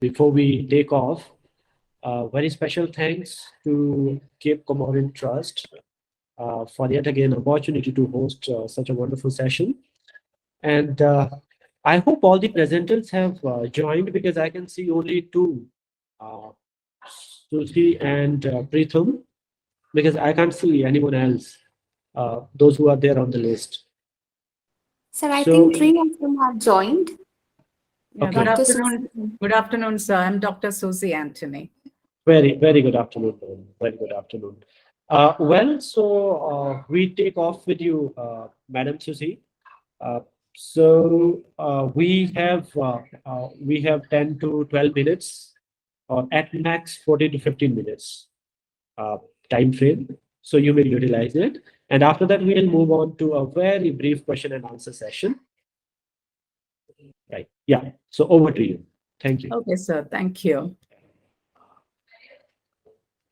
before we take off, very special thanks to Cape Comorin Trust for yet again opportunity to host such a wonderful session. And I hope all the presenters have joined because I can see only two, uh, Susi and Pritham, because I can't see anyone else, those who are there on the list. Sir, I So, think three of them have joined. Yeah, okay. good afternoon. Good afternoon, sir. I'm Dr. Susie Anthony. Very, very good afternoon. Ma'am. Very good afternoon. We take off with you, Madam Susie. Uh, we have 10 to 12 minutes, or at max 14 to 15 minutes uh, time frame. So you may utilize it. And after that, we'll move on to a very brief question and answer session. Right. Yeah. So over to you. Thank you. Okay, sir. Thank you.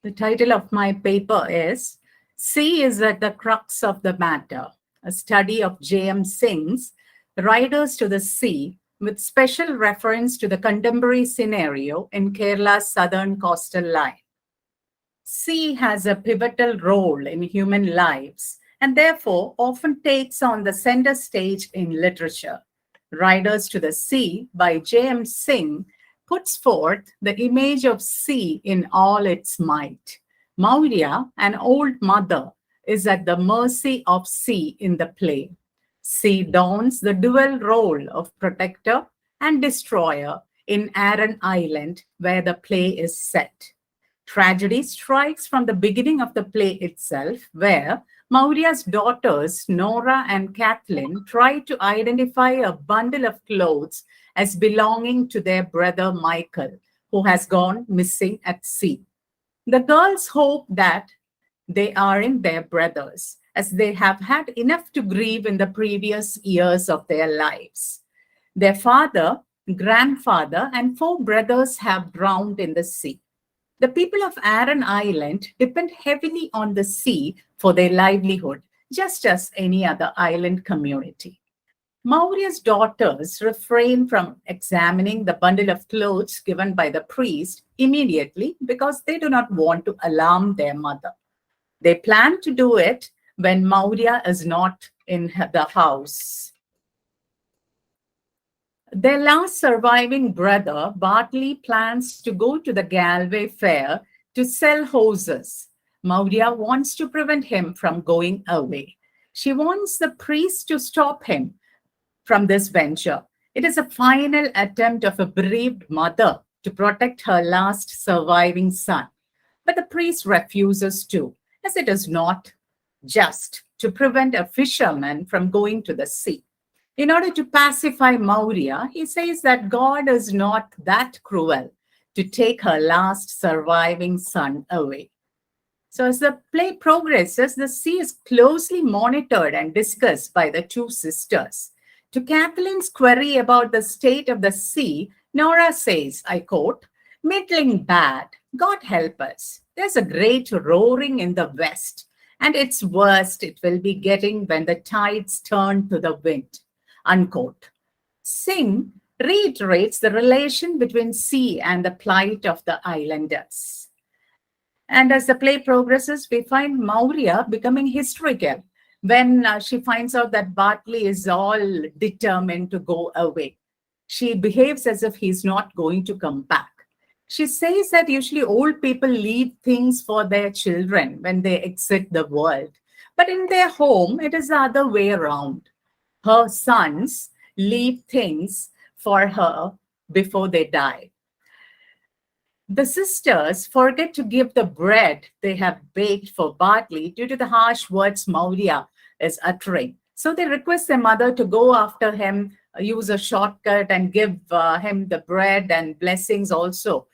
The title of my paper is Sea is at the Crux of the Matter, a study of J.M. Singh's Riders to the Sea, with special reference to the contemporary scenario in Kerala's southern coastal line. Sea has a pivotal role in human lives and therefore often takes on the center stage in literature. Riders to the Sea by J.M. Singh puts forth the image of sea in all its might. Maurya, an old mother, is at the mercy of sea in the play. Sea dons the dual role of protector and destroyer in Aran Island, where the play is set. Tragedy strikes from the beginning of the play itself, where Maurya's daughters, Nora and Kathleen, try to identify a bundle of clothes as belonging to their brother Michael, who has gone missing at sea. The girls hope that they aren't their brothers, as they have had enough to grieve in the previous years of their lives. Their father, grandfather, and 4 brothers have drowned in the sea. The people of Aran Island depend heavily on the sea for their livelihood, just as any other island community. Maurya's daughters refrain from examining the bundle of clothes given by the priest immediately because they do not want to alarm their mother. They plan to do it when Maurya is not in the house. Their last surviving brother, Bartley, plans to go to the Galway fair to sell horses. Maurya wants to prevent him from going away. She wants the priest to stop him from this venture. It is a final attempt of a bereaved mother to protect her last surviving son. But the priest refuses to, as it is not just to prevent a fisherman from going to the sea. In order to pacify Maurya, he says that God is not that cruel to take her last surviving son away. So as the play progresses, the sea is closely monitored and discussed by the 2 sisters. To Kathleen's query about the state of the sea, Nora says, I quote, "Middling bad, God help us. There's a great roaring in the west, and its worst it will be getting when the tides turn to the wind." Unquote. Singh reiterates the relation between sea and the plight of the islanders. And as the play progresses, we find Maurya becoming hysterical when she finds out that Bartley is all determined to go away. She behaves as if he's not going to come back. She says that usually old people leave things for their children when they exit the world. But in their home, it is the other way around. Her sons leave things for her before they die. The sisters forget to give the bread they have baked for Bartley due to the harsh words Maurya is uttering. So they request their mother to go after him, use a shortcut, and give him the bread and blessings also.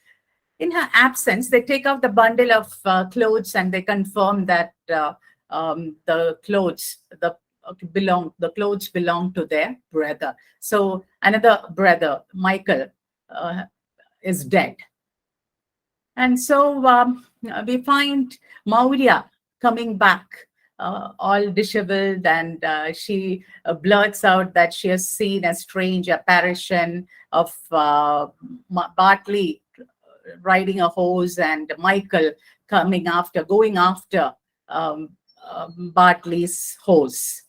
In her absence, they take out the bundle of clothes and they confirm that the clothes belong to their brother. So another brother, Michael, is dead. And so we find Maurya coming back all disheveled, and she blurts out that she has seen a strange apparition of Bartley riding a horse and Michael going after um, Bartley's horse.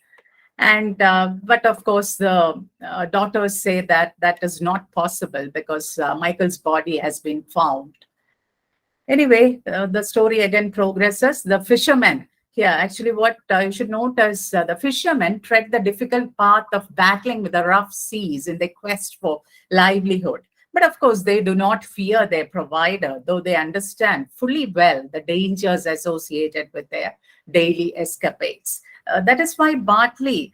And but of course, the daughters say that that is not possible because Michael's body has been found. Anyway, the story again progresses. The fishermen here, actually, what you should note is the fishermen tread the difficult path of battling with the rough seas in their quest for livelihood. But of course, they do not fear their provider, though they understand fully well the dangers associated with their daily escapades. That is why Bartley,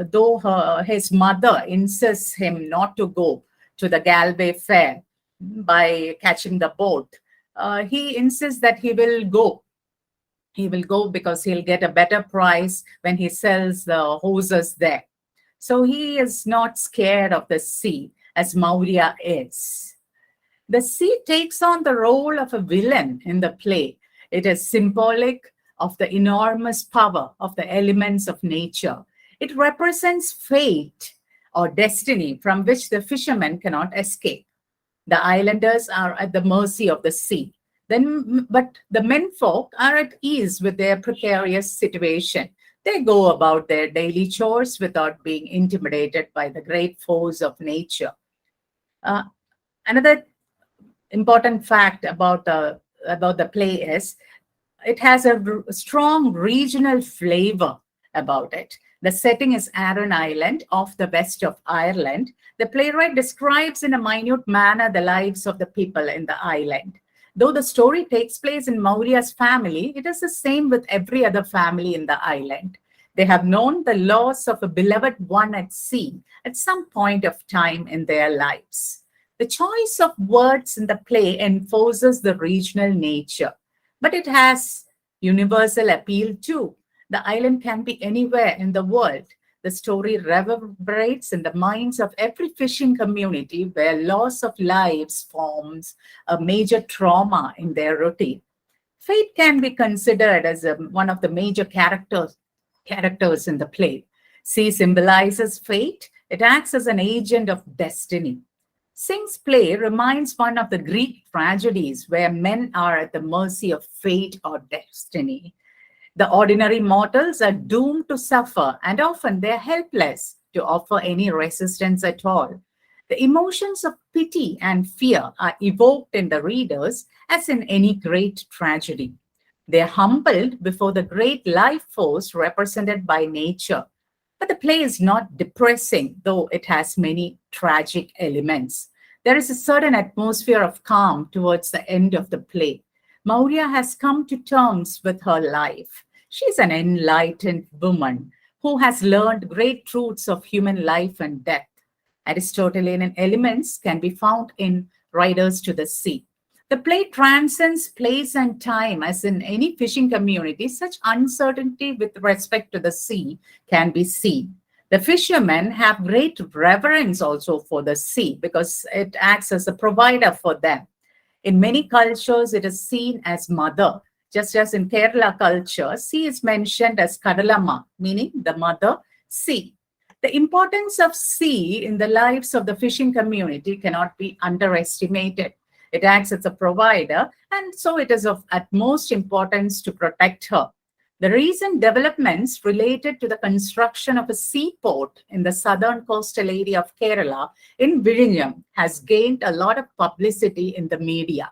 though his mother insists him not to go to the Galway Fair by catching the boat, he insists that he will go. He will go because he'll get a better price when he sells the hoses there. So he is not scared of the sea as Maurya is. The sea takes on the role of a villain in the play. It is symbolic of the enormous power of the elements of nature. It represents fate or destiny from which the fishermen cannot escape. The islanders are at the mercy of the sea. But the menfolk are at ease with their precarious situation. They go about their daily chores without being intimidated by the great force of nature. Another important fact about the play is it has a strong regional flavor about it. The setting is Aran Island off the west of Ireland. The playwright describes in a minute manner the lives of the people in the island. Though the story takes place in Maurya's family, it is the same with every other family in the island. They have known the loss of a beloved one at sea at some point of time in their lives. The choice of words in the play enforces the regional nature, but it has universal appeal too. The island can be anywhere in the world. The story reverberates in the minds of every fishing community where loss of lives forms a major trauma in their routine. Fate can be considered as one of the major characters in the play. Sea symbolizes fate. It acts as an agent of destiny. Synge's play reminds one of the Greek tragedies where men are at the mercy of fate or destiny. The ordinary mortals are doomed to suffer, and often they are helpless to offer any resistance at all. The emotions of pity and fear are evoked in the readers as in any great tragedy. They are humbled before the great life force represented by nature. But the play is not depressing, though it has many tragic elements. There is a certain atmosphere of calm towards the end of the play. Maurya has come to terms with her life. She's an enlightened woman who has learned great truths of human life and death. Aristotelian elements can be found in Riders to the Sea. The play transcends place and time, as in any fishing community, such uncertainty with respect to the sea can be seen. The fishermen have great reverence also for the sea because it acts as a provider for them. In many cultures, it is seen as mother. Just as in Kerala culture, sea is mentioned as Kadalama, meaning the mother sea. The importance of sea in the lives of the fishing community cannot be underestimated. It acts as a provider, and so it is of utmost importance to protect her. The recent developments related to the construction of a seaport in the southern coastal area of Kerala in Vizhinjam has gained a lot of publicity in the media.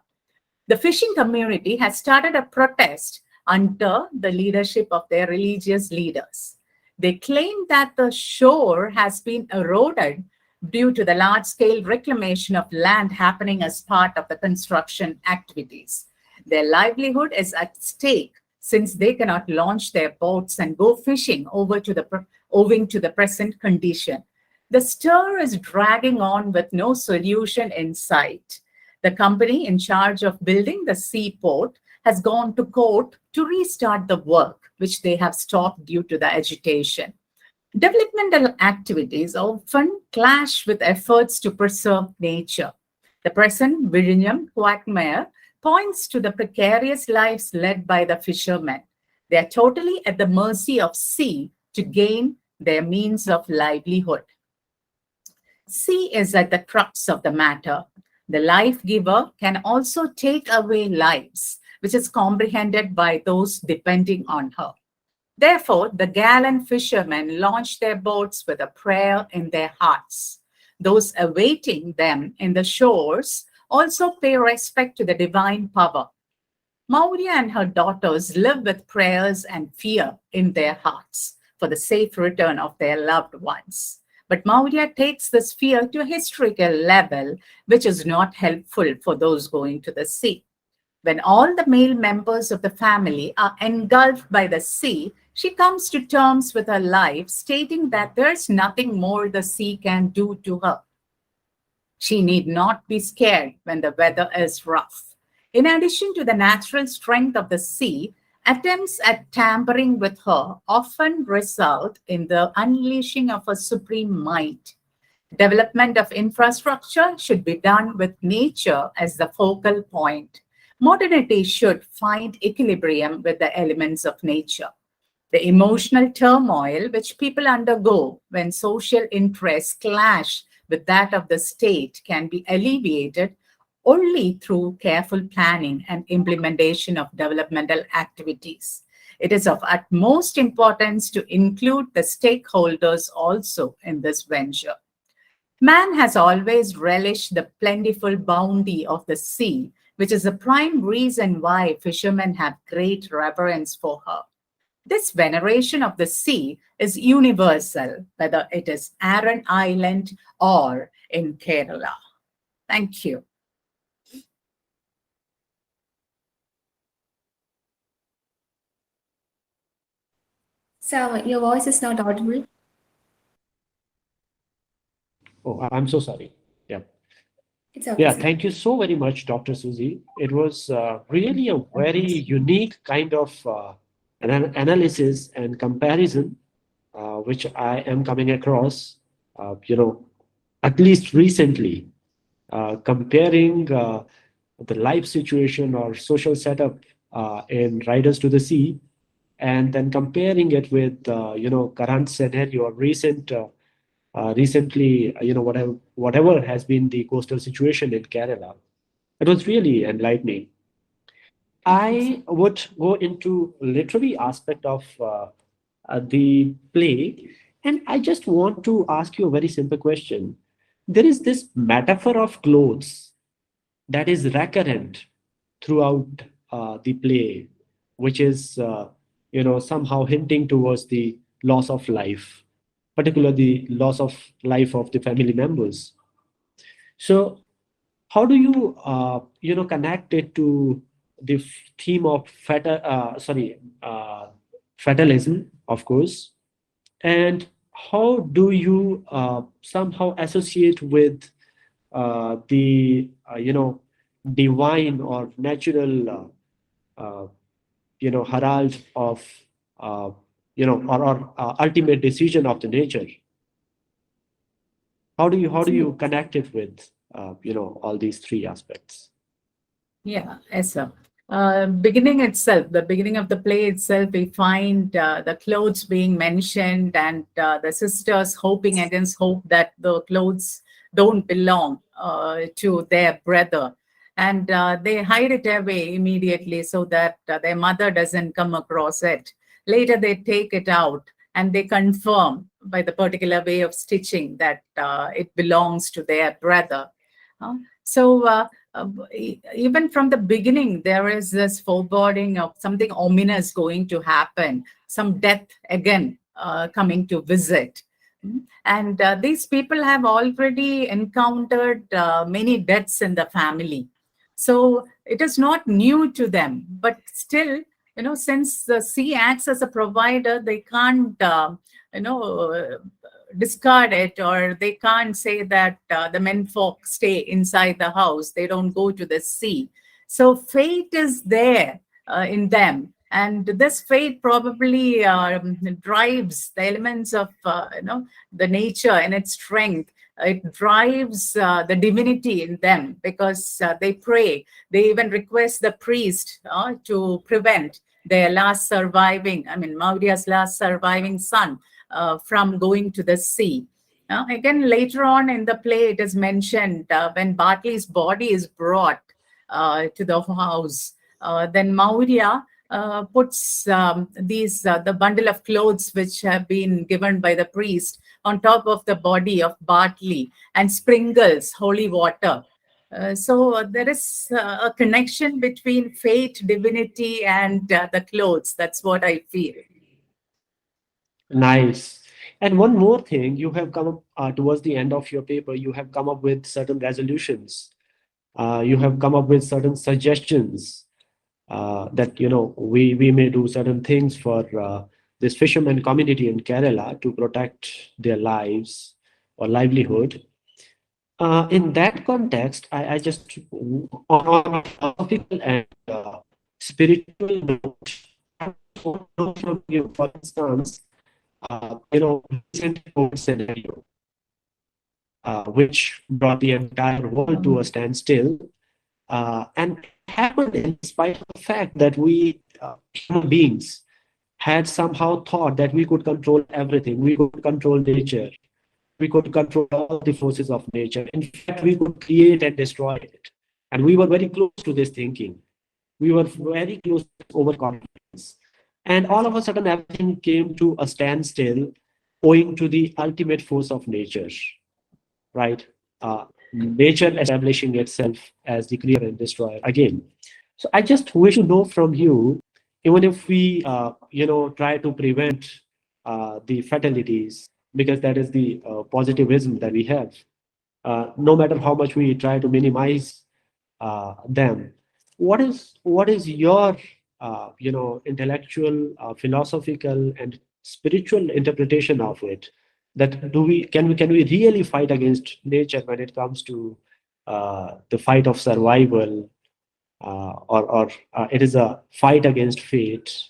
The fishing community has started a protest under the leadership of their religious leaders. They claim that the shore has been eroded due to the large-scale reclamation of land happening as part of the construction activities. Their livelihood is at stake since they cannot launch their boats and go fishing owing to the present condition. The stir is dragging on with no solution in sight. The company in charge of building the seaport has gone to court to restart the work, which they have stopped due to the agitation. Developmental activities often clash with efforts to preserve nature. The present Vizhinjam quagmire points to the precarious lives led by the fishermen. They are totally at the mercy of sea to gain their means of livelihood. Sea is at the crux of the matter. The life giver can also take away lives, which is comprehended by those depending on her. Therefore, the gallant fishermen launched their boats with a prayer in their hearts. Those awaiting them in the shores also pay respect to the divine power. Maurya and her daughters live with prayers and fear in their hearts for the safe return of their loved ones. But Maurya takes this fear to a historical level, which is not helpful for those going to the sea. When all the male members of the family are engulfed by the sea, she comes to terms with her life, stating that there's nothing more the sea can do to her. She need not be scared when the weather is rough. In addition to the natural strength of the sea, attempts at tampering with her often result in the unleashing of a supreme might. Development of infrastructure should be done with nature as the focal point. Modernity should find equilibrium with the elements of nature. The emotional turmoil which people undergo when social interests clash with that of the state can be alleviated only through careful planning and implementation of developmental activities. It is of utmost importance to include the stakeholders also in this venture. Man has always relished the plentiful bounty of the sea, which is the prime reason why fishermen have great reverence for her. This veneration of the sea is universal, whether it is Aran Island or in Kerala. Thank you. So your voice is not audible. Oh, I'm so sorry. Yeah. It's okay, Yeah, sir. thank you so very much, Dr. Susie. It was really a very unique kind of analysis and comparison, which I am coming across, at least recently, comparing the life situation or social setup in Riders to the Sea, and then comparing it with, current scenario or recently, whatever has been the coastal situation in Kerala. It was really enlightening. I would go into literary aspect of the play, and I just want to ask you a very simple question. There is this metaphor of clothes that is recurrent throughout the play, which is somehow hinting towards the loss of life, particularly the loss of life of the family members. So how do you connect it to the theme of fatalism, of course, and how do you somehow associate with the divine or natural herald of uh, or ultimate decision of the nature? How do you connect it with all these three aspects? Yeah, yes, sir. Beginning itself, the beginning of the play itself, we find the clothes being mentioned and the sisters hoping against hope that the clothes don't belong to their brother. And they hide it away immediately so that their mother doesn't come across it. Later, they take it out and they confirm by the particular way of stitching that it belongs to their brother. Even from the beginning, there is this foreboding of something ominous going to happen, some death again coming to visit. And these people have already encountered many deaths in the family. So it is not new to them, but still, since the sea acts as a provider, they can't, discard it, or they can't say that the men folk stay inside the house, they don't go to the sea. So fate is there in them, and this fate probably drives the elements of the nature and its strength. It drives the divinity in them because they pray. They even request the priest to prevent their last surviving, Maurya's last surviving son from going to the sea. Again, later on in the play, it is mentioned when Bartley's body is brought to the house, then Maurya puts the bundle of clothes which have been given by the priest on top of the body of Bartley and sprinkles holy water. So there is a connection between fate, divinity, and the clothes. That's what I feel. Nice. And one more thing, you have come up towards the end of your paper, you have come up with certain resolutions. You have come up with certain suggestions that we may do certain things for this fisherman community in Kerala to protect their lives or livelihood. In that context, I just on a philosophical and spiritual note, I want to know from you, for instance, recent COVID scenario, which brought the entire world to a standstill, and happened in spite of the fact that we human beings had somehow thought that we could control everything. We could control nature. We could control all the forces of nature. In fact, we could create and destroy it. And we were very close to this thinking. We were very close to overconfidence. And all of a sudden, everything came to a standstill owing to the ultimate force of nature, right? Nature establishing itself as the creator and destroyer again. So I just wish to know from you, even if we, try to prevent the fatalities, because that is the positivism that we have. No matter how much we try to minimize them, what is your intellectual, philosophical, and spiritual interpretation of it? That can we really fight against nature when it comes to the fight of survival, or it is a fight against fate?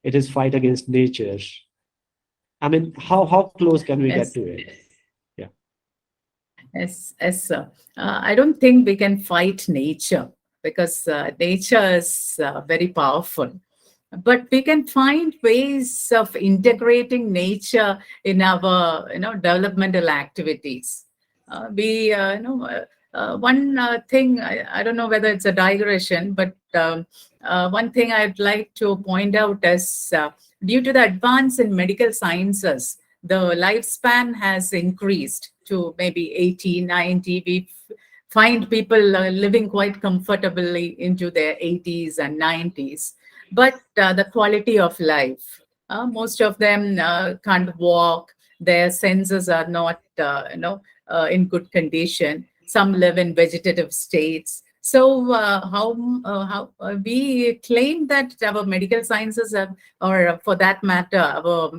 It is fight against nature. I mean, how close can we get Yes. to it? Yeah, Yes, sir. I don't think we can fight nature because nature is very powerful. But we can find ways of integrating nature in our, developmental activities. One thing, I don't know whether it's a digression, but one thing I'd like to point out is due to the advance in medical sciences, the lifespan has increased to maybe 80, 90. We find people living quite comfortably into their 80s and 90s. But the quality of life, most of them can't walk. Their senses are not, in good condition. Some live in vegetative states. So how we claim that our medical sciences have, or for that matter, our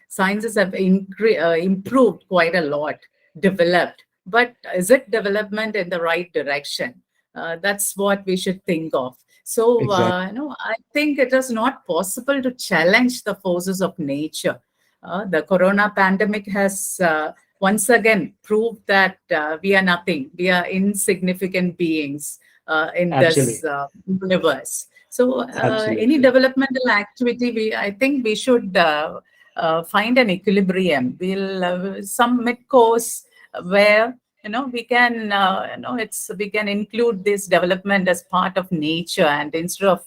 sciences have improved quite a lot, developed. But is it development in the right direction? That's what we should think of. So, exactly. I think it is not possible to challenge the forces of nature. The corona pandemic has once again proved that we are nothing. We are insignificant beings in this Absolutely. universe. So, any Absolutely. developmental activity, I think we should find an equilibrium. We'll some mid course where we can we can include this development as part of nature, and instead of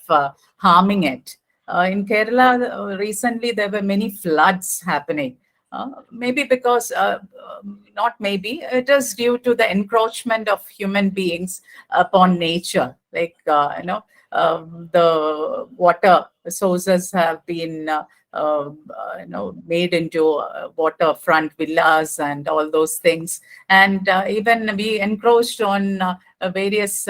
harming it. In Kerala recently there were many floods happening, maybe because not maybe it is due to the encroachment of human beings upon nature, like the water sources have been made into waterfront villas and all those things, and even we encroached on various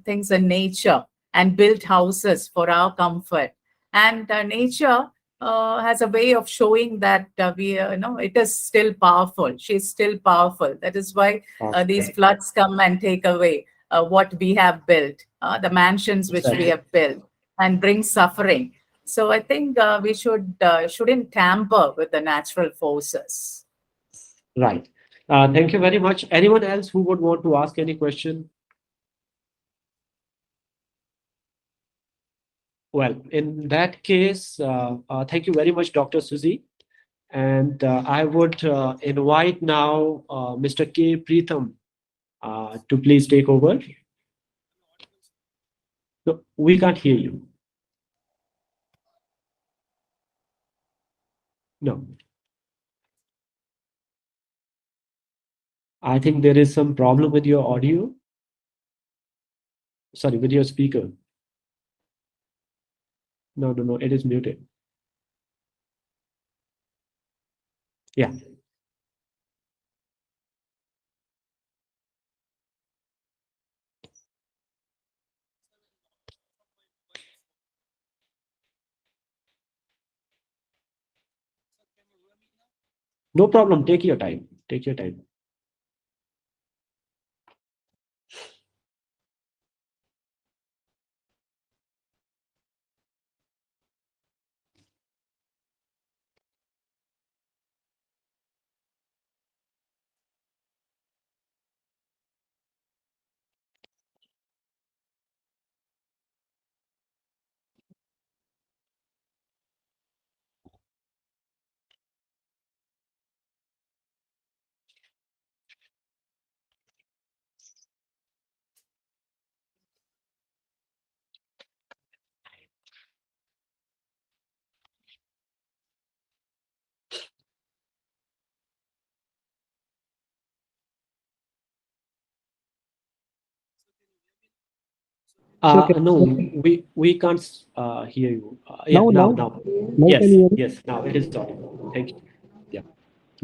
things in nature and built houses for our comfort. And nature has a way of showing that it is still powerful. She's still powerful. That is why these Okay. floods come and take away what we have built, the mansions which we Exactly. have built, and bring suffering. So I think we shouldn't tamper with the natural forces. Right. Thank you very much. Anyone else who would want to ask any question? Well, in that case, thank you very much, Dr. Suzy. And I would invite now Mr. K. Preetham to please take over. No, we can't hear you. No. I think there is some problem with your audio. Sorry, with your speaker. No, it is muted. Yeah. No problem. Take your time. Take your time. No, we can't hear you. Yeah, now. Now Yes, can you hear me? yes, now it is audible. Thank you. Yeah.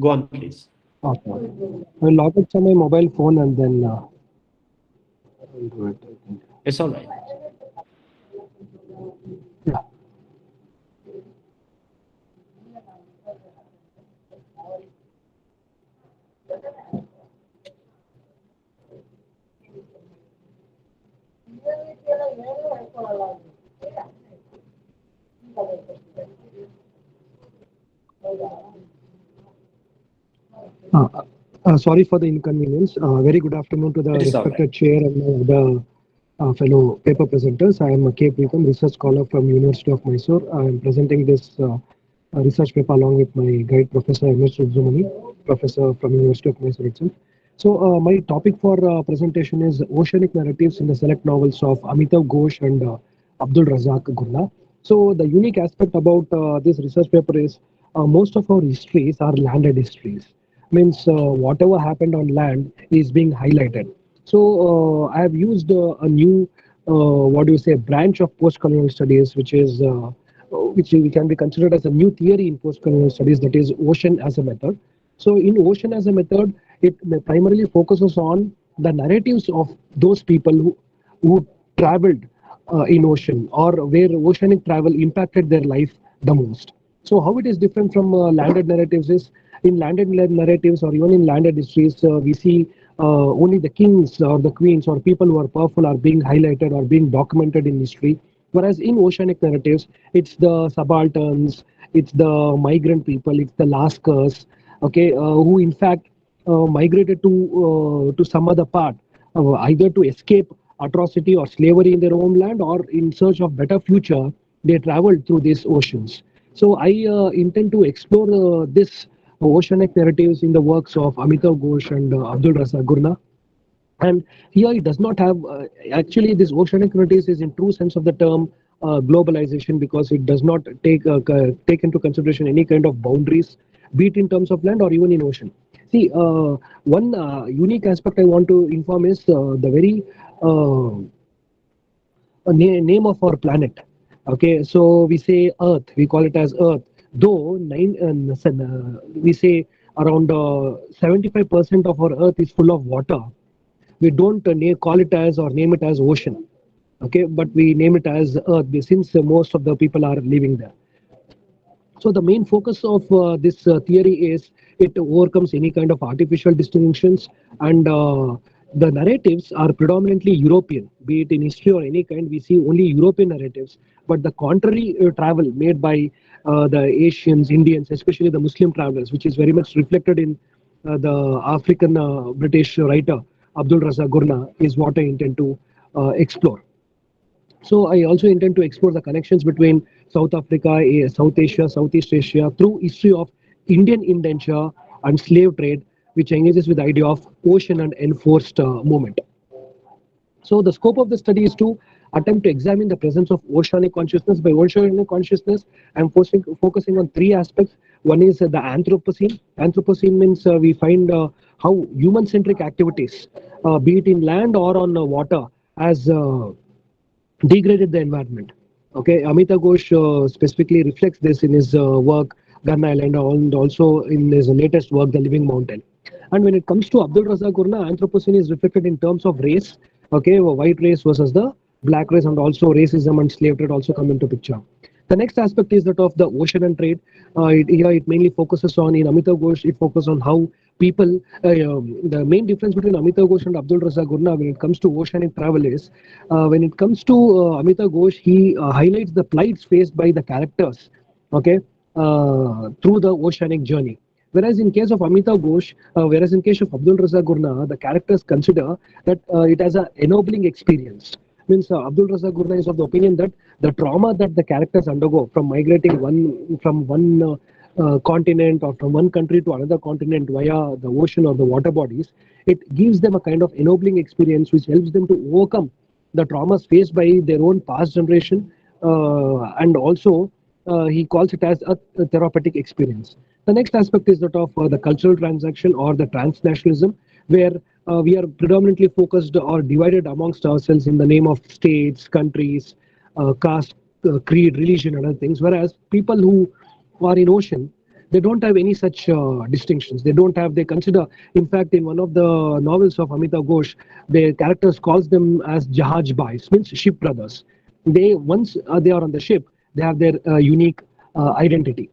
Go on, please. Okay. I'll log it from my mobile phone and then I'll do it. I think. It's all right. Yeah. Uh, Sorry for the inconvenience. Very good afternoon to the It is all right. respected chair and the fellow paper presenters. I am K. Preetham, research scholar from University of Mysore. I am presenting this research paper along with my guide, Professor M.S. Subramani, professor from University of Mysore itself. So my topic for presentation is oceanic narratives in the select novels of Amitav Ghosh and Abdul Razak Gurna. So the unique aspect about this research paper is most of our histories are landed histories. Means whatever happened on land is being highlighted. So I have used a new, what do you say, branch of post-colonial studies, which can be considered as a new theory in post-colonial studies, that is ocean as a method. So in ocean as a method, it primarily focuses on the narratives of those people who traveled in ocean or where oceanic travel impacted their life the most. So how it is different from landed narratives is in landed narratives or even in landed histories, we see only the kings or the queens or people who are powerful are being highlighted or being documented in history. Whereas in oceanic narratives, it's the subalterns, it's the migrant people, it's the Lascars, okay, who in fact migrated to some other part, either to escape atrocity or slavery in their homeland or in search of better future, they traveled through these oceans. So I intend to explore this oceanic narratives in the works of Amitav Ghosh and Abdul Razak Gurna. And here it does not have, actually this oceanic narratives is in true sense of the term globalization, because it does not take into consideration any kind of boundaries, be it in terms of land or even in ocean. See, one unique aspect I want to inform is the very name of our planet. Okay, so we say Earth, we call it as Earth. Though we say around 75% of our Earth is full of water, we don't call it as or name it as ocean. Okay, but we name it as Earth since most of the people are living there. So the main focus of this theory is it overcomes any kind of artificial distinctions, and the narratives are predominantly European, be it in history or any kind. We see only European narratives, but the contrary travel made by the Asians, Indians, especially the Muslim travelers, which is very much reflected in the African British writer Abdul Razak Gurna, is what I intend to explore. So I also intend to explore the connections between South Africa, South Asia, Southeast Asia through history of Indian indenture and slave trade, which engages with the idea of ocean and enforced movement. So the scope of the study is to attempt to examine the presence of oceanic consciousness. By oceanic consciousness, I'm focusing on three aspects. One is the Anthropocene. Anthropocene means we find how human-centric activities, be it in land or on water, as degraded the environment. Okay, Amita Ghosh specifically reflects this in his work Gun Island and also in his latest work The Living Mountain. And when it comes to Abdul Razak Gurna, Anthropocene is reflected in terms of race. Okay, white race versus the black race, and also racism and slave trade also come into picture. The next aspect is that of the ocean and trade. Here it mainly focuses on, in Amitav Ghosh, it focuses on how people, the main difference between Amitav Ghosh and Abdul Razak Gurna when it comes to oceanic travel is, when it comes to Amitav Ghosh, he highlights the plights faced by the characters, okay, through the oceanic journey. Whereas in case of Amitav Ghosh, whereas in case of Abdul Razak Gurna, the characters consider that it as an ennobling experience. Means Abdul Razak Gurna is of the opinion that the trauma that the characters undergo from migrating from one continent or from one country to another continent via the ocean or the water bodies, it gives them a kind of ennobling experience which helps them to overcome the traumas faced by their own past generation, and also he calls it as a therapeutic experience. The next aspect is that of the cultural transaction or the transnationalism, where we are predominantly focused or divided amongst ourselves in the name of states, countries, caste, creed, religion, and other things. Whereas people who are in ocean, they don't have any such distinctions. They don't have. They consider. In fact, in one of the novels of Amitav Ghosh, the characters calls them as Jahaj Bhais, means ship brothers. They once they are on the ship, they have their unique identity.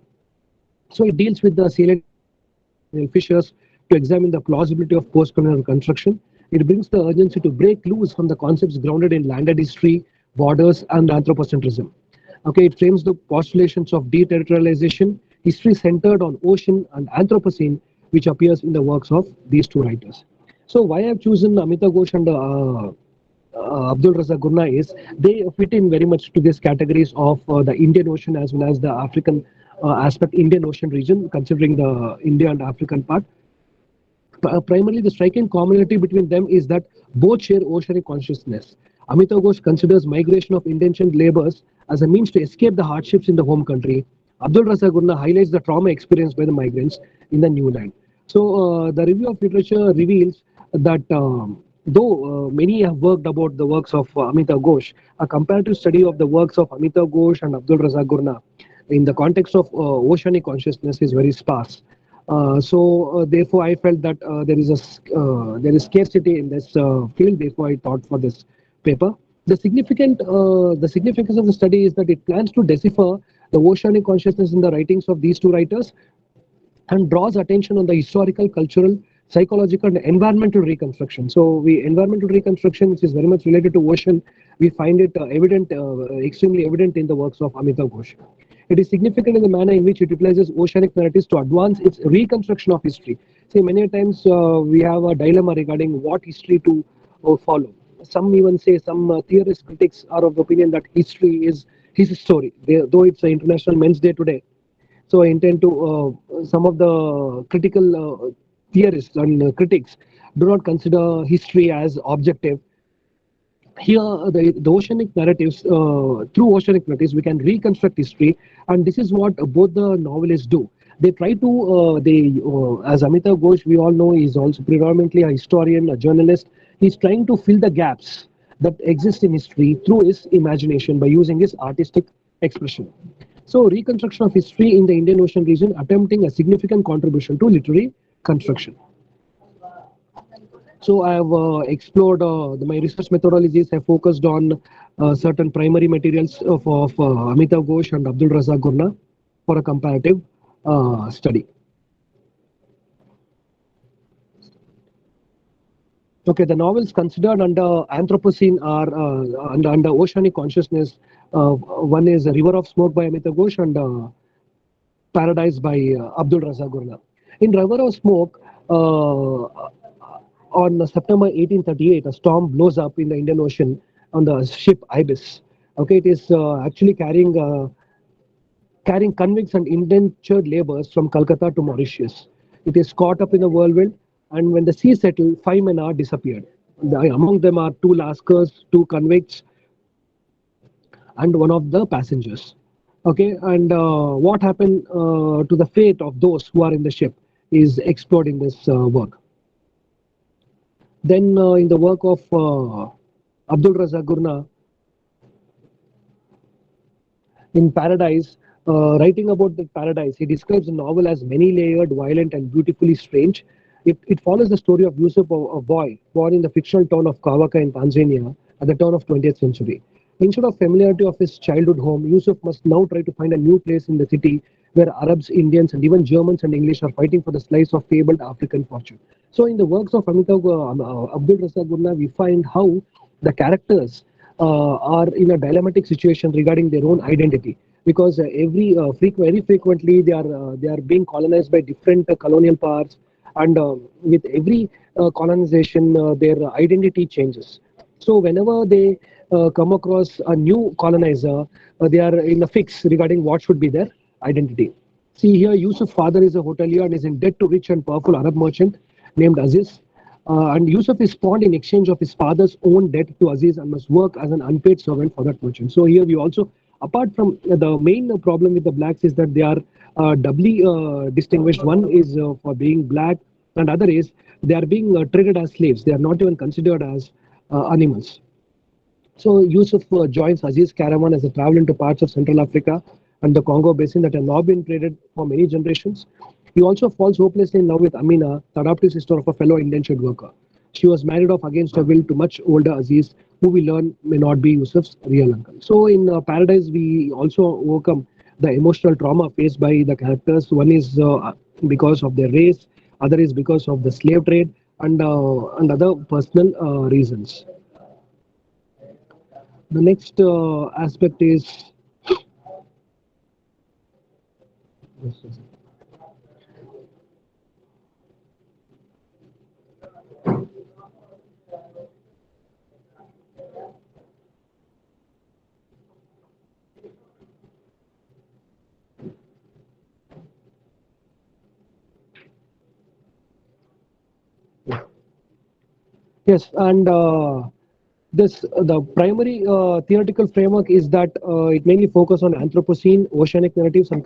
So it deals with the salient fissures to examine the plausibility of post-colonial construction. It brings the urgency to break loose from the concepts grounded in landed history, borders, and anthropocentrism. Okay, it frames the postulations of deterritorialization, history centered on ocean and Anthropocene, which appears in the works of these two writers. So why I've chosen Amita Ghosh and Abdul Razak Gurna is they fit in very much to these categories of the Indian Ocean as well as the African aspect, Indian Ocean region, considering the India and African part. Primarily, the striking commonality between them is that both share oceanic consciousness. Amitav Ghosh considers migration of indentured laborers as a means to escape the hardships in the home country. Abdul Razak Gurna highlights the trauma experienced by the migrants in the new land. So, the review of literature reveals that though many have worked about the works of Amitav Ghosh, a comparative study of the works of Amitav Ghosh and Abdul Razak Gurna in the context of oceanic consciousness is very sparse. Therefore, I felt that there is scarcity in this field. Therefore, I thought for this paper. The significance of the study is that it plans to decipher the oceanic consciousness in the writings of these two writers and draws attention on the historical, cultural, psychological, and environmental reconstruction. So, environmental reconstruction, which is very much related to ocean, we find it extremely evident in the works of Amitav Ghosh. It is significant in the manner in which it utilizes oceanic narratives to advance its reconstruction of history. See, many times we have a dilemma regarding what history to follow. Some even say, some theorists, critics are of the opinion that history is his story, though it's an International Men's Day today. So I intend to, some of the critical theorists and critics do not consider history as objective. Here, the oceanic narratives, through oceanic narratives, we can reconstruct history, and this is what both the novelists do. They try to, as Amitav Ghosh, we all know, is also predominantly a historian, a journalist. He's trying to fill the gaps that exist in history through his imagination by using his artistic expression. So, reconstruction of history in the Indian Ocean region, attempting a significant contribution to literary construction. So I have explored my research methodologies have focused on certain primary materials of Amitav Ghosh and Abdul Razak Gurna for a comparative study. Okay, the novels considered under Anthropocene are under oceanic consciousness. One is River of Smoke by Amitav Ghosh and Paradise by Abdul Razak Gurna. In River of Smoke, on September 1838, a storm blows up in the Indian Ocean on the ship Ibis. Okay, it is actually carrying convicts and indentured laborers from Calcutta to Mauritius. It is caught up in the whirlwind, and when the sea settled, 5 men are disappeared. Among them are two Lascars, two convicts, and one of the passengers. Okay, and what happened to the fate of those who are in the ship is explored in this work. Then, in the work of Abdul Razak Gurna, in Paradise, writing about the Paradise, he describes the novel as many layered, violent, and beautifully strange. It follows the story of Yusuf, a boy born in the fictional town of Kawaka in Tanzania at the turn of 20th century. Instead of familiarity of his childhood home, Yusuf must now try to find a new place in the city where Arabs, Indians, and even Germans and English are fighting for the slice of fabled African fortune. So, in the works of Abdul Razak Gurna, we find how the characters are in a dilemmatic situation regarding their own identity, because very frequently they are being colonized by different colonial powers, and with every colonization their identity changes. So whenever they come across a new colonizer, they are in a fix regarding what should be their identity. See here, Yusuf's father is a hotelier and is in debt to rich and powerful Arab merchant named Aziz. And Yusuf is pawned in exchange of his father's own debt to Aziz and must work as an unpaid servant for that merchant. So here we also, apart from the main problem with the blacks is that they are doubly distinguished. One is for being black, and other is they are being treated as slaves. They are not even considered as animals. So Yusuf joins Aziz's caravan as they travel into parts of Central Africa and the Congo basin that have now been traded for many generations. He also falls hopelessly in love with Amina, the adopted sister of a fellow indentured worker. She was married off against her will to much older Aziz, who we learn may not be Yusuf's real uncle. So in Paradise, we also overcome the emotional trauma faced by the characters. One is because of their race, other is because of the slave trade, and other personal reasons. The next aspect is yes, and this the primary theoretical framework is that it mainly focuses on Anthropocene, oceanic narratives, and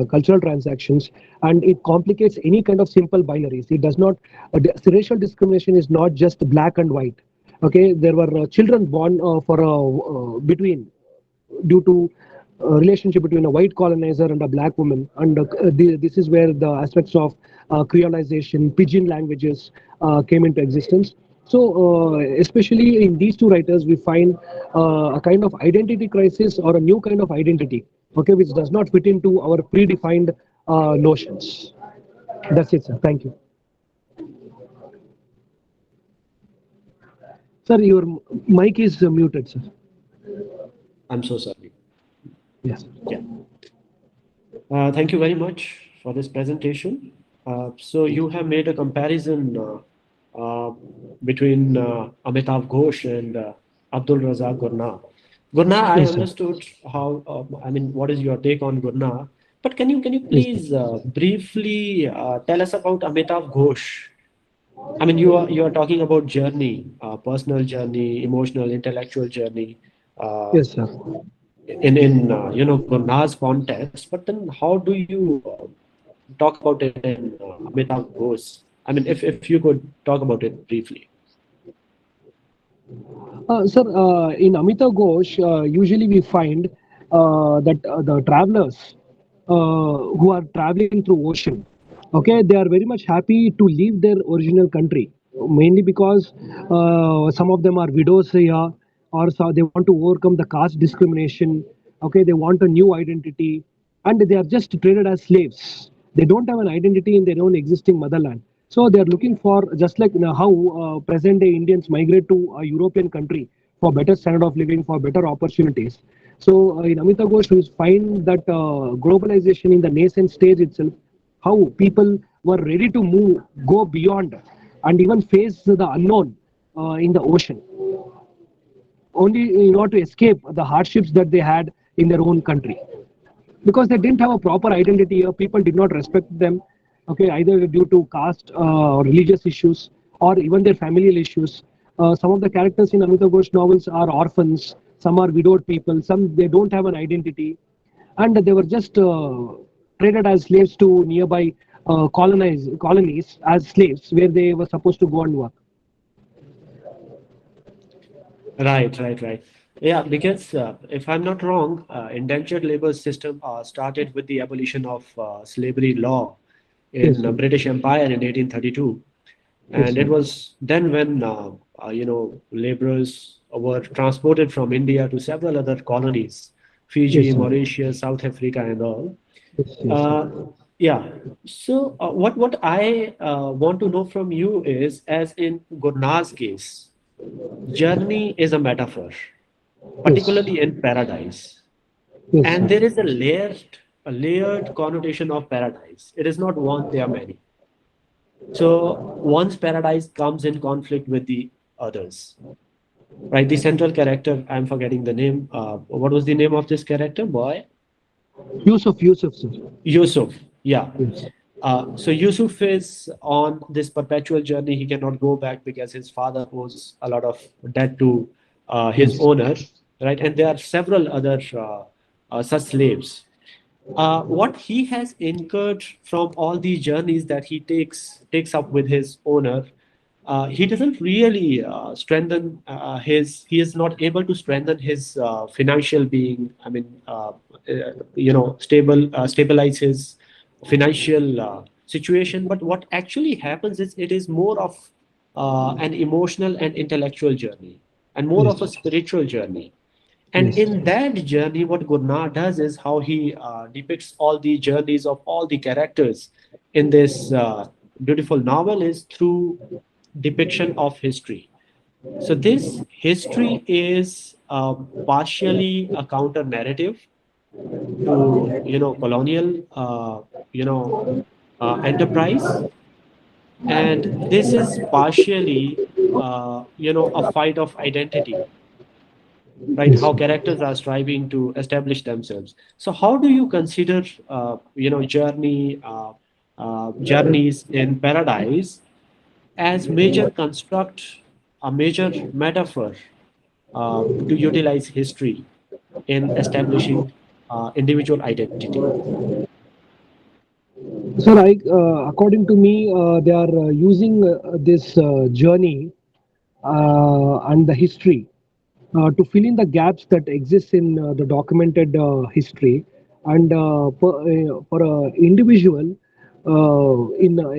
cultural transactions, and it complicates any kind of simple binaries. It does not. Racial discrimination is not just black and white. Okay, there were children born for between due to a relationship between a white colonizer and a black woman, and this is where the aspects of creolization, pidgin languages came into existence. So especially in these two writers we find a kind of identity crisis or a new kind of identity, okay, which does not fit into our predefined notions. That's it, sir. Thank you. Sir, your mic is muted, sir. I'm so sorry. Yes. Yeah. Thank you very much for this presentation. So you have made a comparison between Amitav Ghosh and Abdul Razak Gurna. Gurna, I Yes, sir. understood how. I mean, what is your take on Gurna? But can you Yes, please briefly tell us about Amitav Ghosh? I mean, you are talking about journey, personal journey, emotional, intellectual journey. Uh, yes, sir. in Gurna's context, but then how do you talk about it in Amitav Ghosh? I mean, if you could talk about it briefly. Sir, in Amitav Ghosh, usually we find that the travelers who are traveling through ocean, okay, they are very much happy to leave their original country, mainly because some of them are widows here, or so they want to overcome the caste discrimination. Okay, they want a new identity, and they are just treated as slaves. They don't have an identity in their own existing motherland. So they are looking for, just like how present day Indians migrate to a European country for better standard of living, for better opportunities. So in Amita Ghosh, we find that globalization in the nascent stage itself, how people were ready to move, go beyond, and even face the unknown in the ocean. only in order to escape the hardships that they had in their own country, because they didn't have a proper identity, or people did not respect them, okay, either due to caste or religious issues, or even their familial issues. Some of the characters in Amitav Ghosh novels are orphans, some are widowed people, some they don't have an identity, and they were just traded as slaves to nearby colonies as slaves, where they were supposed to go and work. Right. Yeah, because if I'm not wrong, indentured labor system started with the abolition of slavery law Yes, in sir. British Empire in 1832. Yes, And sir. it was then when laborers were transported from India to several other colonies, Yes, Fiji, sir. Mauritius, South Africa, and all. Yes, Uh, sir. yeah. So what I want to know from you is, as in Gurnar's case, journey is a metaphor, Yes. particularly in paradise, Yes, and sir. there is a layered connotation of paradise. It is not one; there are many. So one's paradise comes in conflict with the others, right? The central character, I'm forgetting the name. What was the name of this character, boy? Yusuf, sir. Yusuf. Yeah. Yes. So Yusuf is on this perpetual journey. He cannot go back because his father owes a lot of debt to his Yes. owner, right? And there are several other such slaves. What he has incurred from all these journeys that he takes up with his owner, he doesn't really strengthen his. He is not able to strengthen his financial being. I mean, stabilize his financial situation. But what actually happens is it is more of an emotional and intellectual journey, and more of a Yes. spiritual journey. And Yes. in that journey, what Gurnar does is how he depicts all the journeys of all the characters in this beautiful novel is through depiction of history. So this history is partially a counter narrative to colonial enterprise, and this is partially a fight of identity, right? Yes. How characters are striving to establish themselves. So how do you consider journeys in paradise as major construct, a major metaphor to utilize history in establishing individual identity? Sir, according to me, they are using this journey and the history to fill in the gaps that exist in the documented history, and for an individual,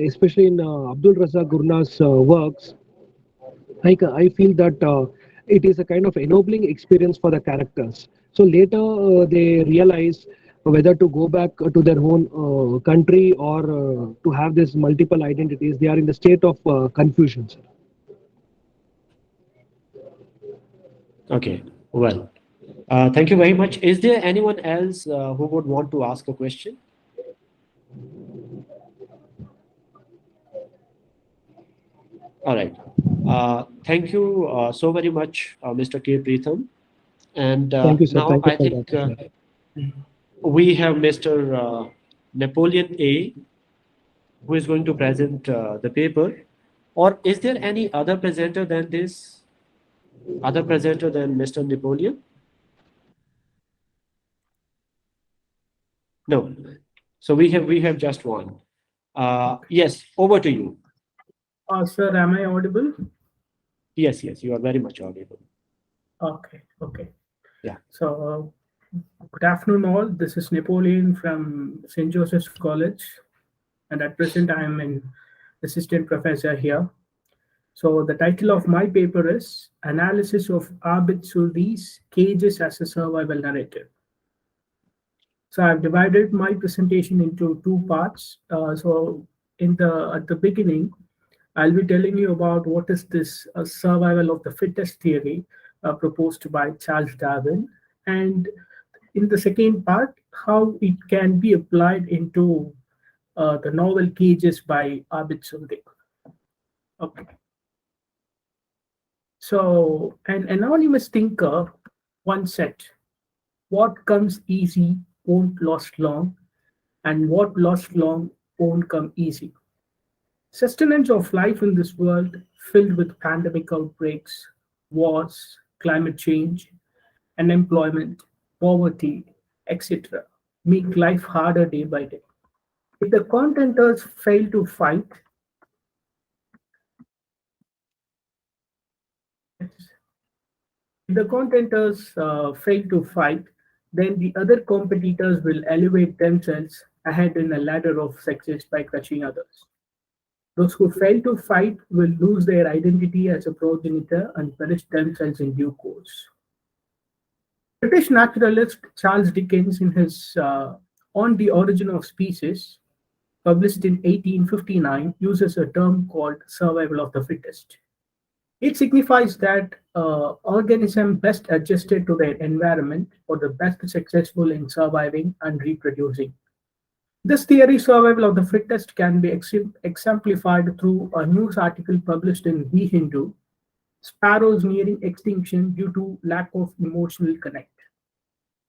especially in Abdul Razak Gurnar's works, I feel that it is a kind of ennobling experience for the characters. So later they realize whether to go back to their own country, or to have this multiple identities. They are in the state of confusion, sir. Okay, well, thank you very much. Is there anyone else who would want to ask a question? All right. Thank you so very much, Mr. K. Pritham. And Thank you, sir. now Thank you I for the think opportunity. we have Mr. Napoleon A, who is going to present the paper. Or is there any other presenter than this? Other presenter than Mr. Napoleon? No. So we have just one. Yes, over to you. Sir, am I audible? Yes, you are very much audible. Okay. Yeah. So, good afternoon, all. This is Napoleon from St. Joseph's College, and at present I am an assistant professor here. So, the title of my paper is Analysis of Abid Surdi's Cages as a Survival Narrative. So, I've divided my presentation into two parts. At the beginning, I'll be telling you about what is this survival of the fittest theory proposed by Charles Darwin, and in the second part, how it can be applied into the novel Cages by Abid Surdi. Okay. So, an anonymous thinker once said, "What comes easy won't last long, and what lasts long won't come easy." Sustenance of life in this world filled with pandemic outbreaks, wars, climate change, unemployment, poverty, etc., make life harder day by day. If the contenders fail to fight, if the contenders fail to fight, then the other competitors will elevate themselves ahead in a ladder of success by crushing others. Those who fail to fight will lose their identity as a progenitor and perish themselves in due course. British naturalist Charles Dickens, in his On the Origin of Species, published in 1859, uses a term called survival of the fittest. It signifies that organism best adjusted to their environment or the best successful in surviving and reproducing. This theory, survival of the fittest, can be exemplified through a news article published in The Hindu, "Sparrows Nearing Extinction Due to Lack of Emotional Connect."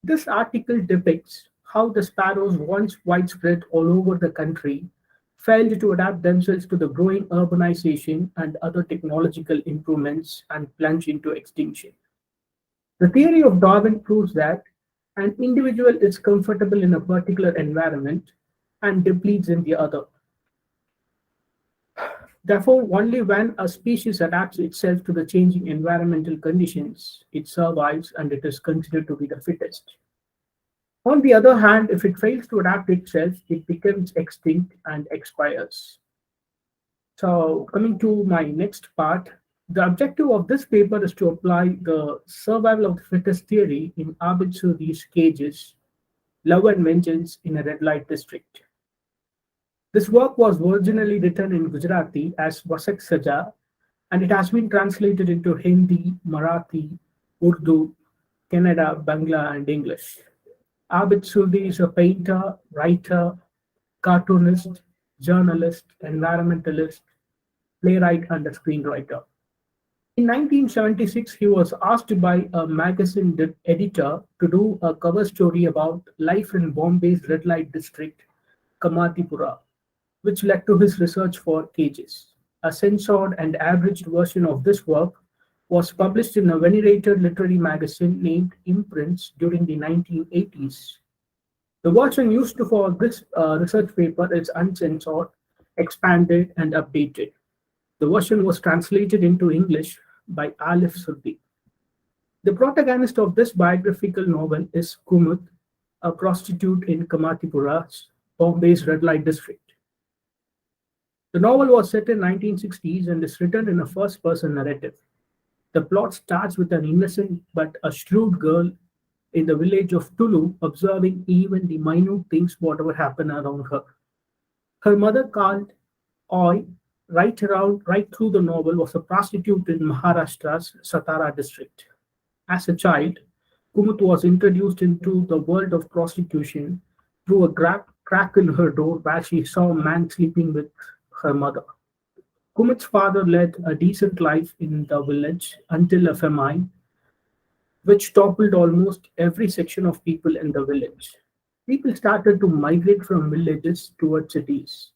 This article depicts how the sparrows, once widespread all over the country, failed to adapt themselves to the growing urbanization and other technological improvements and plunged into extinction. The theory of Darwin proves that an individual is comfortable in a particular environment and depletes in the other. Therefore, only when a species adapts itself to the changing environmental conditions, it survives and it is considered to be the fittest. On the other hand, if it fails to adapt itself, it becomes extinct and expires. So, coming to my next part, the objective of this paper is to apply the survival of the fittest theory in Abid Sudhi's Cages, Love and Vengeance in a Red Light District. This work was originally written in Gujarati as Vasak Saja, and it has been translated into Hindi, Marathi, Urdu, Kannada, Bangla, and English. Abid Sudhi is a painter, writer, cartoonist, journalist, environmentalist, playwright, and a screenwriter. In 1976, he was asked by a magazine editor to do a cover story about life in Bombay's red light district, Kamatipura, which led to his research for Cages. A censored and abridged version of this work was published in a venerated literary magazine named Imprints during the 1980s. The version used for this research paper is uncensored, expanded, and updated. The version was translated into English by Alif Sudhi. The protagonist of this biographical novel is Kumud, a prostitute in Kamatipura, Bombay's red light district. The novel was set in 1960s and is written in a first-person narrative. The plot starts with an innocent but a shrewd girl in the village of Tulu observing even the minute things whatever happen around her. Her mother, called Oi, right through the novel, was a prostitute in Maharashtra's Satara district. As a child, Kumut was introduced into the world of prostitution through a crack in her door where she saw a man sleeping with her mother. Kumut's father led a decent life in the village until a famine, which toppled almost every section of people in the village. People started to migrate from villages towards cities.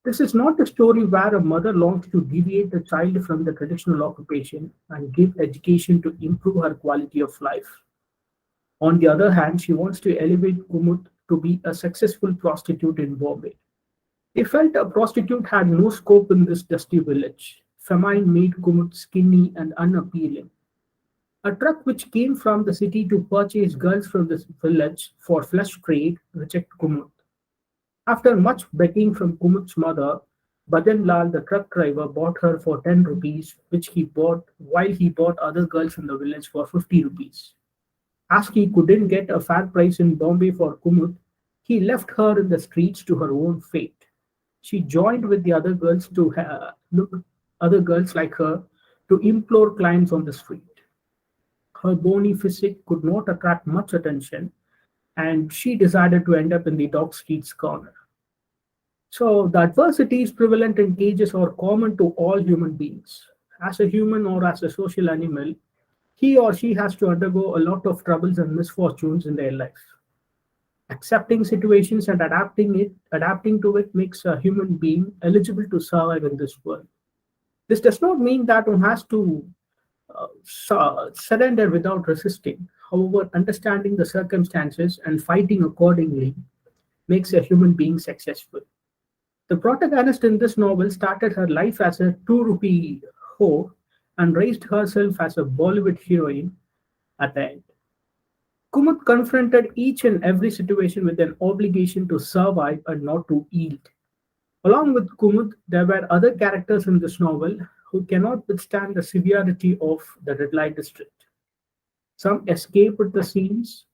This is not a story where a mother longs to deviate the child from the traditional occupation and give education to improve her quality of life. On the other hand, she wants to elevate Kumut to be a successful prostitute in Bombay. He felt a prostitute had no scope in this dusty village. Famine made Kumut skinny and unappealing. A truck which came from the city to purchase girls from this village for flesh trade rejected Kumut. After much begging from Kumut's mother, Badan Lal, the truck driver, bought her for 10 rupees, which he bought while he bought other girls from the village for 50 rupees. As he couldn't get a fair price in Bombay for Kumut, he left her in the streets to her own fate. She joined with the other girls other girls like her to implore clients on the street. Her bony physique could not attract much attention, and she decided to end up in the dog streets corner. So the adversities prevalent in cages are common to all human beings. as a human or as a social animal, he or she has to undergo a lot of troubles and misfortunes in their life. Accepting situations and adapting to it makes a human being eligible to survive in this world. This does not mean that one has to surrender without resisting. However, understanding the circumstances and fighting accordingly makes a human being successful. The protagonist in this novel started her life as a 2 rupee whore and raised herself as a Bollywood heroine at the end. Kumud confronted each and every situation with an obligation to survive and not to yield. Along with Kumud, there were other characters in this novel who cannot withstand the severity of the red light district. Some escaped the scenes,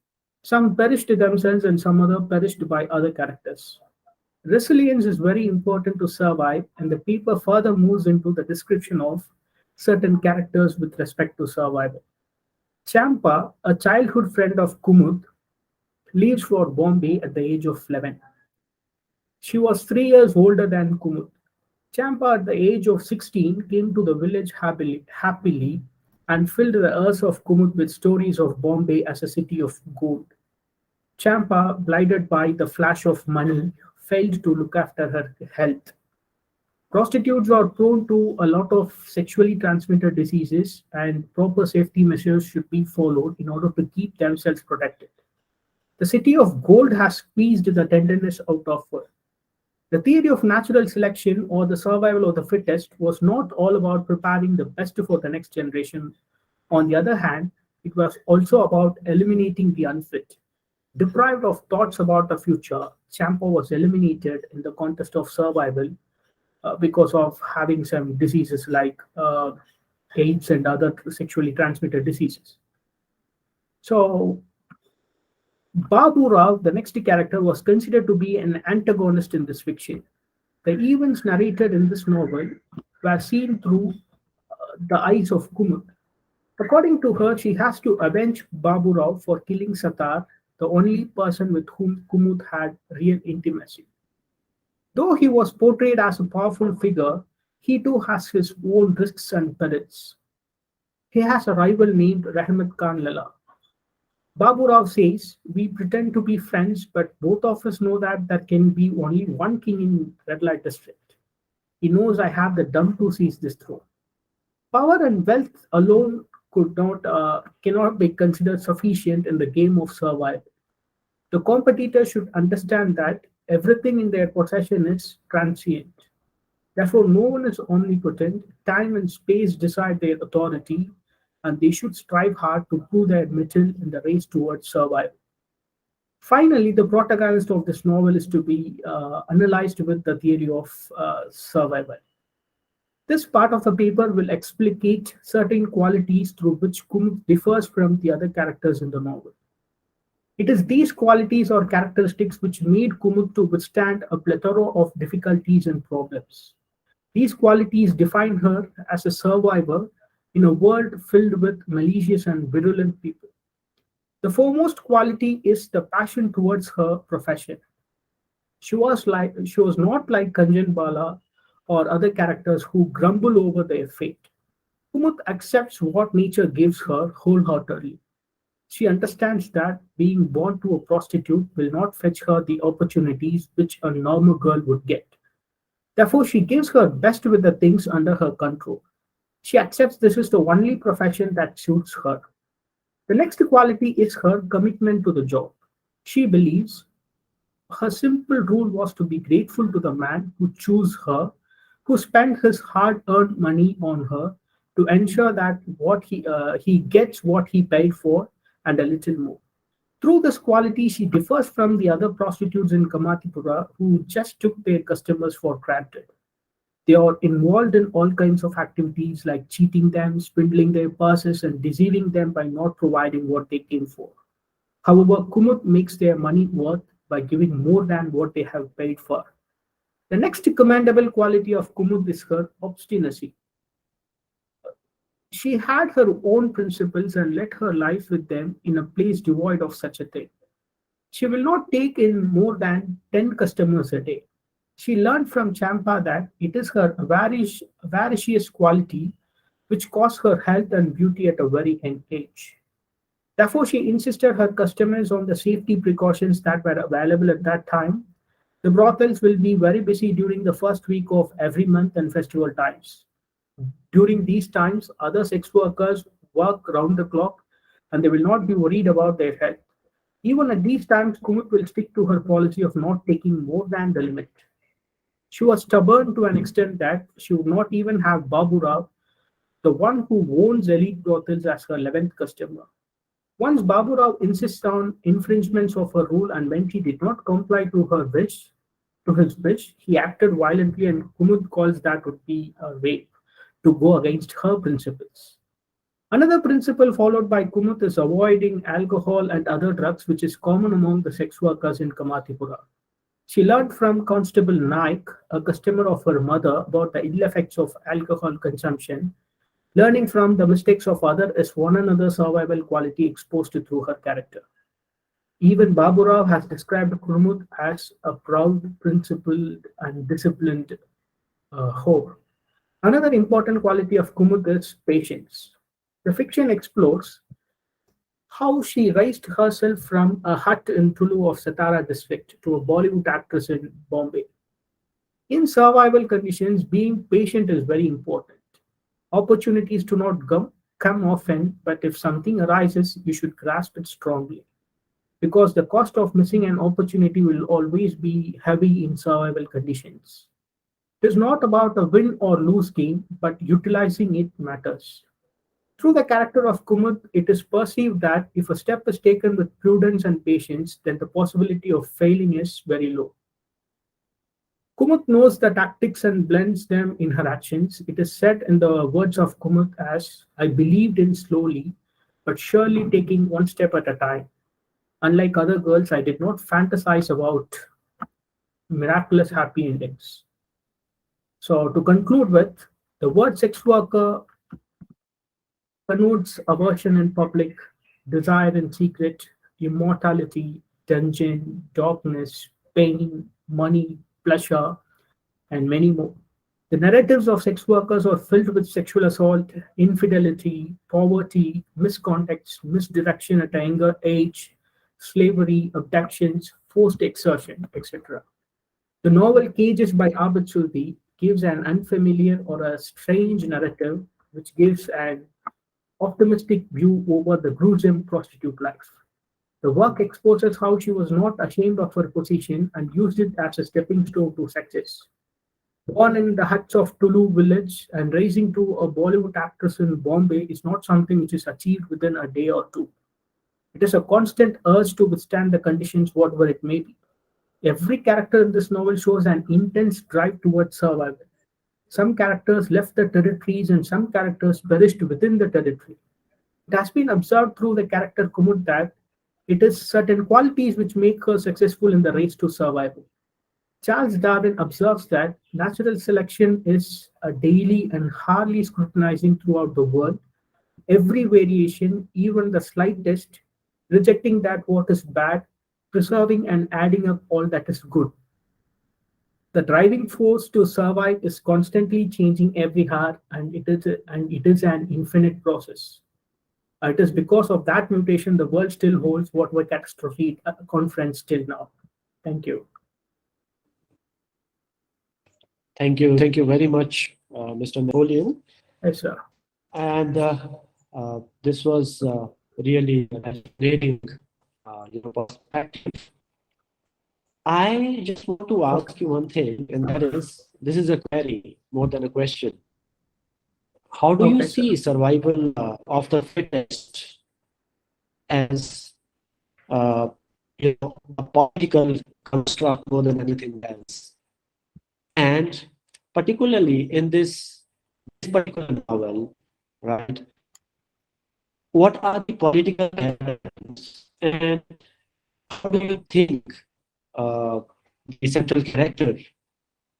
some perished themselves, and some other perished by other characters. Resilience is very important to survive, and the paper further moves into the description of certain characters with respect to survival. Champa, a childhood friend of Kumud, leaves for Bombay at the age of 11. She was 3 years older than Kumud. Champa, at the age of 16, came to the village happily and filled the ears of Kumud with stories of Bombay as a city of gold. Champa, blinded by the flash of money, failed to look after her health. Prostitutes are prone to a lot of sexually transmitted diseases, and proper safety measures should be followed in order to keep themselves protected. The city of gold has squeezed the tenderness out of her. The theory of natural selection or the survival of the fittest was not all about preparing the best for the next generation. On the other hand, it was also about eliminating the unfit. Deprived of thoughts about the future, Champa was eliminated in the contest of survival because of having some diseases like AIDS and other sexually transmitted diseases. So, Babu Rao, the next character, was considered to be an antagonist in this fiction. The events narrated in this novel were seen through the eyes of Kumud. According to her, she has to avenge Babu Rao for killing Satar, the only person with whom Kumud had real intimacy. Though he was portrayed as a powerful figure, he too has his own risks and perils. He has a rival named Rahmat Khan Lala. Babu Rao says, "We pretend to be friends, but both of us know that there can be only one king in Red Light District. He knows I have the dum to seize this throne." Power and wealth alone cannot be considered sufficient in the game of survival. The competitor should understand that everything in their possession is transient. Therefore, no one is omnipotent. Time and space decide their authority, and they should strive hard to prove their mettle in the race towards survival. Finally, the protagonist of this novel is to be analyzed with the theory of survival. This part of the paper will explicate certain qualities through which Kumud differs from the other characters in the novel. It is these qualities or characteristics which made Kumud to withstand a plethora of difficulties and problems. These qualities define her as a survivor in a world filled with malicious and virulent people. The foremost quality is the passion towards her profession. She was not like Kanjan Bala or other characters who grumble over their fate. Kumud accepts what nature gives her wholeheartedly. She understands that being born to a prostitute will not fetch her the opportunities which a normal girl would get. Therefore, she gives her best with the things under her control. She accepts this is the only profession that suits her. The next quality is her commitment to the job. She believes her simple rule was to be grateful to the man who chose her, who spent his hard-earned money on her to ensure that he gets what he paid for and a little more. Through this quality, she differs from the other prostitutes in Kamatipura who just took their customers for granted. They are involved in all kinds of activities like cheating them, swindling their purses, and deceiving them by not providing what they came for. However, Kumud makes their money worth by giving more than what they have paid for. The next commendable quality of Kumud is her obstinacy. She had her own principles and led her life with them in a place devoid of such a thing. She will not take in more than 10 customers a day. She learned from Champa that it is her avaricious quality which cost her health and beauty at a very young age. Therefore, she insisted her customers on the safety precautions that were available at that time. The brothels will be very busy during the first week of every month and festival times. During these times, other sex workers work round the clock and they will not be worried about their health. Even at these times, Kumut will stick to her policy of not taking more than the limit. She was stubborn to an extent that she would not even have Babu Rao, the one who owns elite brothels, as her 11th customer. Once Babu Rao insists on infringements of her rule, and when she did not comply to his wish, he acted violently, and Kumud calls that would be a rape, to go against her principles. Another principle followed by Kumut is avoiding alcohol and other drugs, which is common among the sex workers in Kamatipura. She learned from Constable Naik, a customer of her mother, about the ill effects of alcohol consumption. Learning from the mistakes of others is one another survival quality exposed through her character. Even Baburao has described Kurmut as a proud, principled, and disciplined whore. Another important quality of Kumut is patience. The fiction explores how she raised herself from a hut in Tulu of Satara district to a Bollywood actress in Bombay. In survival conditions, being patient is very important. Opportunities do not come often, but if something arises, you should grasp it strongly. Because the cost of missing an opportunity will always be heavy in survival conditions. It is not about a win or lose game, but utilizing it matters. Through the character of Kumud, it is perceived that if a step is taken with prudence and patience, then the possibility of failing is very low. Kumut knows the tactics and blends them in her actions. It is said in the words of Kumut as, I believed in slowly, but surely taking one step at a time. Unlike other girls, I did not fantasize about miraculous happy endings. So to conclude with, the word sex worker connotes aversion in public, desire in secret, immortality, dungeon, darkness, pain, money, pleasure, and many more. The narratives of sex workers are filled with sexual assault, infidelity, poverty, misconduct, misdirection at a younger age, slavery, abductions, forced exertion, etc. The novel Cages by Abid Sulbi gives an unfamiliar or a strange narrative which gives an optimistic view over the gruesome prostitute life. The work exposes how she was not ashamed of her position and used it as a stepping stone to success. Born in the huts of Tulu village and raising to a Bollywood actress in Bombay is not something which is achieved within a day or two. It is a constant urge to withstand the conditions, whatever it may be. Every character in this novel shows an intense drive towards survival. Some characters left the territories and some characters perished within the territory. It has been observed through the character Kumud that it is certain qualities which make her successful in the race to survival. Charles Darwin observes that natural selection is a daily and hardly scrutinizing throughout the world, every variation, even the slightest, rejecting that what is bad, preserving and adding up all that is good. The driving force to survive is constantly changing every hour, and it is an infinite process. It is because of that mutation the world still holds what were catastrophe conference till now. Thank you. Thank you very much, Mr. Napoleon. Yes, sir. And this was really a fascinating perspective. I just want to ask you one thing, and that is, this is a query more than a question. How do you Okay, see survival of the fittest as uh, a political construct more than anything else? And particularly in this particular novel, right? What are the political elements, and how do you think the central character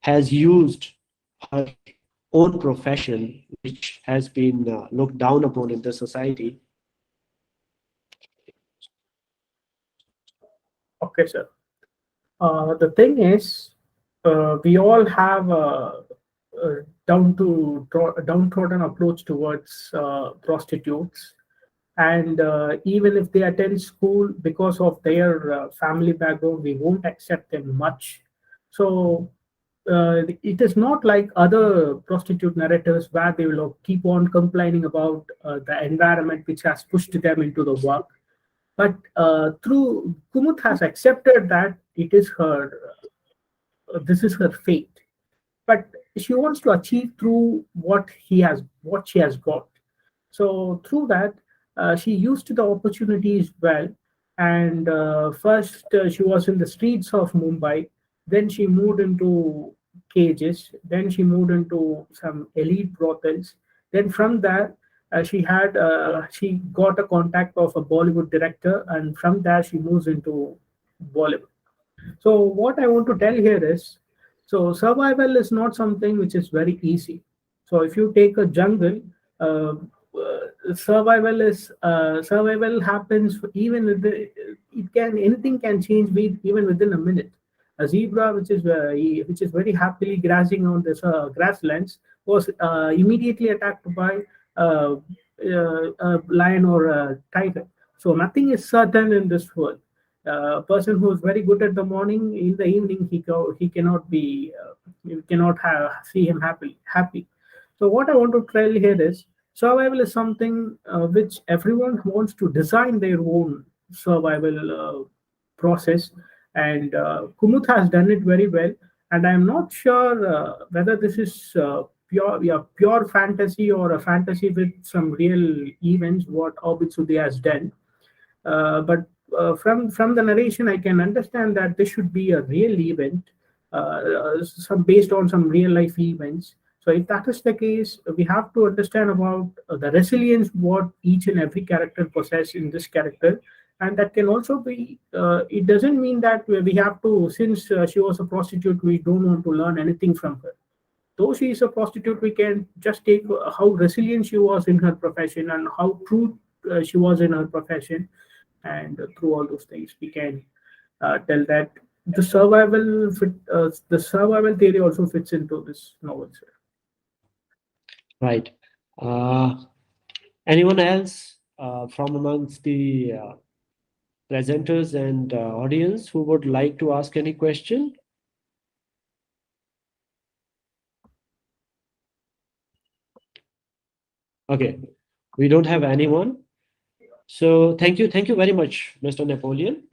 has used her own profession, which has been looked down upon in the society? Okay, sir. The thing is, we all have downtrodden approach towards prostitutes. And even if they attend school, because of their family background, we won't accept them much. So it is not like other prostitute narrators where they will keep on complaining about the environment which has pushed them into the work. But through Kumut has accepted that it is her, this is her fate. But she wants to achieve through what she has got. So through that, she used the opportunities well. And first, she was in the streets of Mumbai. Then she moved into cages. Then she moved into some elite brothels. Then from there, she got a contact of a Bollywood director, and from there she moves into Bollywood. So what I want to tell here is, so survival is not something which is very easy. So if you take a jungle, survival happens even with anything can change even within a minute. A zebra which is very happily grazing on this grasslands was immediately attacked by a lion or a tiger. So nothing is certain in this world. A person who is very good at the morning, in the evening he cannot be you cannot see him happy. So what I want to tell here is, survival is something which everyone wants to design their own survival process, and Kumut has done it very well. And I'm not sure whether this is pure fantasy or a fantasy with some real events what Obitsudi has done. But from the narration, I can understand that this should be a real event, some based on some real life events. So if that is the case, we have to understand about the resilience what each and every character possess in this character, and that can also be. It doesn't mean that we have to, since she was a prostitute, we don't want to learn anything from her. Though she is a prostitute, we can just take how resilient she was in her profession and how true she was in her profession, and through all those things we can tell that the survival theory also fits into this novel, sir. Right. Anyone else from amongst the presenters and audience who would like to ask any question? Okay, we don't have anyone. So thank you very much, Mr. Napoleon.